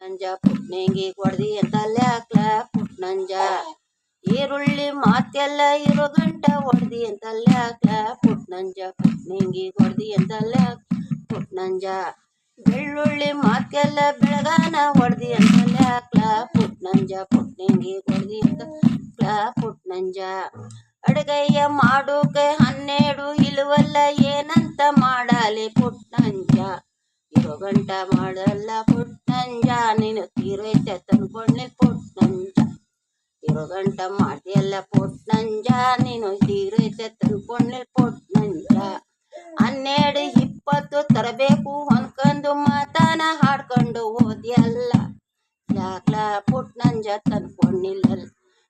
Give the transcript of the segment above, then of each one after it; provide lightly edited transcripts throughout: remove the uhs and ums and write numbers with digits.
ನಂಜ ಪುಟ್ನೆಂಗಿ ಕೊಡ್ದಿ ಅಂತಲ್ಯಾಕ್ಲ ಪುಟ್ನಂಜ ಈರುಳ್ಳಿ ಮಾತೆಲ್ಲ ಇರೋ ಗಂಟ ಹೊಡ್ದಿ ಅಂತಲ್ಯಾಕ್ಲ ಪುಟ್ನಂಜ ಪುಟ್ನೆಂಗಿ ಕೊಡ್ದಿ ಅಂತಲ್ಯಾಕ್ ಪುಟ್ನಂಜ ಬೆಳ್ಳುಳ್ಳಿ ಮಾತೆಲ್ಲ ಬೆಳಗಾನ ಹೊಡ್ದಿ ಅಂತಲ್ಯಾಕ್ಲ ಪುಟ್ನಂಜ ಪುಟ್ನೆಂಗಿ ಕೊಡ್ದಿ ಅಂತಲ್ಯಾಕ್ಲ ಪುಟ್ನಂಜ ಅಡುಗೆಯ ಮಾಡೋಕೆ 12 ಇಳುವಲ್ಲ ಏನಂತ ಮಾಡಲಿ ಪುಟ್ನಂಜ ಇರೋ ಗಂಟ ಮಾಡಲ್ಲ ಪುಟ್ನಂಜ ನೀನು ತೀರೈತೆ ತಂದ್ಕೊಂಡ್ಲಿ ಪುಟ್ನಂಜ ಇರೋ ಗಂಟ ಮಾಡ್ತಿಯಲ್ಲ ಪುಟ್ನಂಜ ನೀನು ತೀರೈತೆ ತಂದ್ಕೊಂಡ್ಲಿ ಪುಟ್ನಂಜ 12 20 ತರಬೇಕು ಅನ್ಕೊಂಡು ಮಾತಾನ ಹಾಡ್ಕೊಂಡು ಓದಿಯಲ್ಲ ಯಾಕ್ಲ ಪುಟ್ನಂಜ ತಂದ್ಕೊಂಡಿಲ್ಲ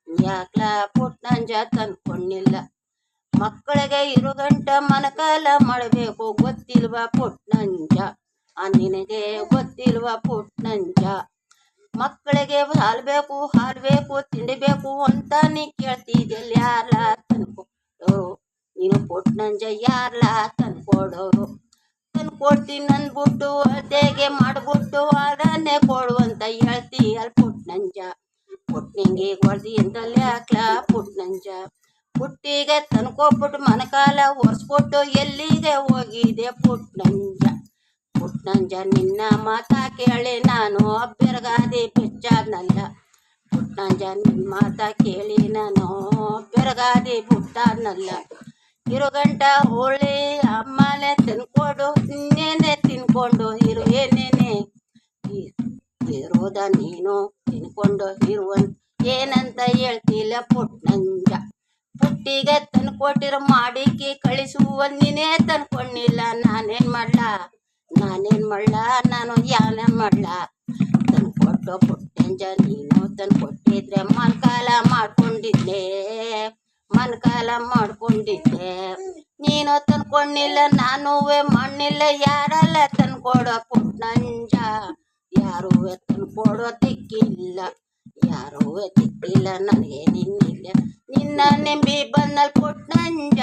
ಯಾಕ್ಲ ಪುಟ್ನಂಜ ತಂದ್ಕೊಂಡಿಲ್ಲ ಮಕ್ಕಳಿಗೆ ಇರೋ ಗಂಟ ಮನಕಾಲ ಮಾಡಬೇಕು ಗೊತ್ತಿಲ್ವಾ ಪುಟ್ನಂಜ ನಿನಗೆ ಗೊತ್ತಿಲ್ವಾ ಪುಟ್ನಂಜ ಮಕ್ಕಳಿಗೆ ಹಾಲ್ಬೇಕು ತಿಂಡಿಬೇಕು ಅಂತ ನೀ ಕೇಳ್ತಿದ್ಯಲ್ಲ ಯಾರ್ಲ ತಂದ್ಕೊಡೋ ನೀನು ಪುಟ್ನಂಜ ಯಾರ್ಲ ತಂದ್ಕೊಡೋರು ತಂದ್ಕೊಡ್ತೀನಿ ಅಂದ್ಬಿಟ್ಟು ಅದೇಗೆ ಮಾಡ್ಬಿಟ್ಟು ಅದನ್ನೇ ಕೊಡು ಅಂತ ಹೇಳ್ತೀಯಲ್ ಪುಟ್ನಂಜ ಪುಟ್ನಿಂಗಿ ಹೊಡ್ದಿ ಅಂತಲ್ಲಿ ಯಾಕ್ಲ ಪುಟ್ನಂಜ ಪುಟ್ಟಿಗೆ ತಂದ್ಕೊಬಿಟ್ಟು ಮನಕಾಲ ಒರೆಸ್ಬಿಟ್ಟು ಎಲ್ಲಿಗೆ ಹೋಗಿದೆ ಪುಟ್ನಂಜ ಪುಟ್ನಂಜ ನಿನ್ನ ಮಾತಾ ಕೇಳಿ ನಾನು ಬೆರಗಾದೆ ಬೆಚ್ಚಾದ್ನಲ್ಲ ಪುಟ್ನಂಜ ನಿನ್ನ ಮಾತಾ ಕೇಳಿ ನಾನು ಬೆರಗಾದೆ ಬಿಟ್ಟಾದ್ನಲ್ಲ ಇರೋ ಗಂಟ ಹೋಳಿ ಅಮ್ಮನೆ ತಿನ್ಕೊಂಡು ಇನ್ನೇನೆ ತಿನ್ಕೊಂಡು ಏನೇನೆ ಇರೋದ ನೀನು ತಿನ್ಕೊಂಡು ಇರುವಂತ ಏನಂತ ಹೇಳ್ತಿಲ್ಲ ಪುಟ್ನಂಜ ಪುಟ್ಟಿಗೆ ತಂದ್ಕೊಟ್ಟಿರೋ ಮಾಡಿಕೆ ಕಳಿಸುವ ನೀನೇ ತಂದ್ಕೊಂಡಿಲ್ಲ ನಾನೇನ್ ಮಾಡ್ಲಾ ನಾನು ಯಾನೇನ್ ಮಾಡ್ಲಾ ತಂದ್ಕೊಟ್ಟು ಪುಟ್ಟಂಜ ನೀನು ತಂದ್ಕೊಟ್ಟಿದ್ರೆ ಮನ್ಕಾಲ ಮಾಡ್ಕೊಂಡಿದ್ದೆ ನೀನು ತಂದ್ಕೊಂಡಿಲ್ಲ ನಾನುವೆ ಮಣ್ಣಿಲ್ಲ ಯಾರಲ್ಲ ತಂದ್ಕೊಡೋ ಪುಟ್ನಂಜ ಯಾರುವೆ ತಂದ್ಕೊಡೋ ದಿಕ್ಕಿಲ್ಲ ನನಗೆ ನಿನ್ನಿಲ್ಲ ನಿನ್ನ ನೆಂಬಿ ಬಂದಲ್ ಪುಟ್ನಂಜ